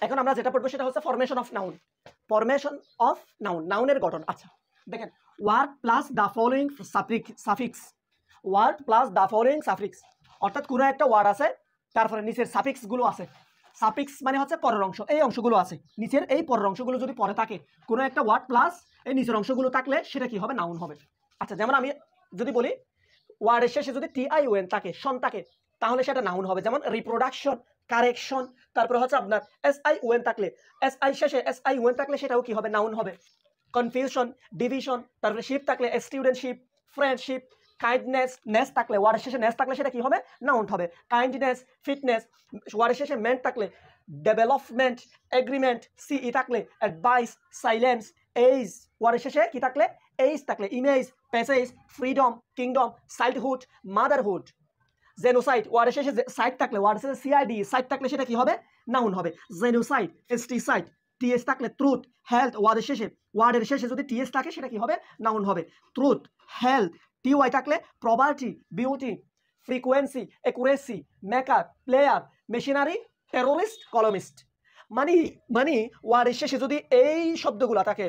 এখন আমরা যেটা পড়বো সেটা হচ্ছে formation of noun. Formation of noun, নাউনের গঠন। আচ্ছা দেখেন, word plus the following suffix, word plus the following suffix, অর্থাৎ কোনো একটা ওয়ার্ড আছে তারপরে নিচের সাফিক্স গুলো আছে। সাফিক্স মানে হচ্ছে পরের অংশ, এই অংশগুলো আছে নিচের, এই পরের অংশগুলো যদি পরে থাকে, কোনো একটা ওয়ার্ড প্লাস এই নিচের অংশগুলো থাকলে সেটা কি হবে? নাউন হবে। আচ্ছা যেমন আমি যদি বলি ওয়ার্ডের শেষে যদি TION থাকে, সন থাকে, তাহলে সেটা নাউন হবে। যেমন রিপ্রোডাকশন, কারেকশন, তারপরে হচ্ছে আপনার SION থাকলে, SI শেষে SION থাকলে সেটাও কি হবে? নাউন হবে। কনফিউশন, ডিভিশন, তারপরে শিপ থাকলে স্টুডেন্টশিপ, ফ্রেন্ডশিপ, কাইন্ডনেস, নেস থাকলে ওয়ার্ডের শেষে নেস থাকলে সেটা কি হবে? নাউন হবে। কাইন্ডনেস, ফিটনেস, ওয়ার্ডের শেষে মেন্ট থাকলে, ডেভেলপমেন্ট, এগ্রিমেন্ট, CE থাকলে, অ্যাডভাইস, সাইলেন্স, এইজ, ওয়ার্ডের শেষে কি থাকলে? এইজ থাকলে, image, passage, freedom, kingdom, childhood, motherhood, genocide, ওয়ার্ডের শেষে সাইড থাকলে, ওয়ার্ডের শেষে CID, সাইড থাকলে সেটা কি হবে? নাউন হবে। জেনোসাইড, STসাইড, TS থাকলে ট্রুথ, হেলথ, ওয়ার্ডের শেষে যদি TS থাকে সেটা কি হবে? নাউন হবে। ট্রুথ, হেলথ, TY থাকলে property, beauty, frequency, accuracy, maker, player, machinery, terrorist, কলমিস্ট। মানে ওয়ার্ডের শেষে যদি এই শব্দগুলো থাকে,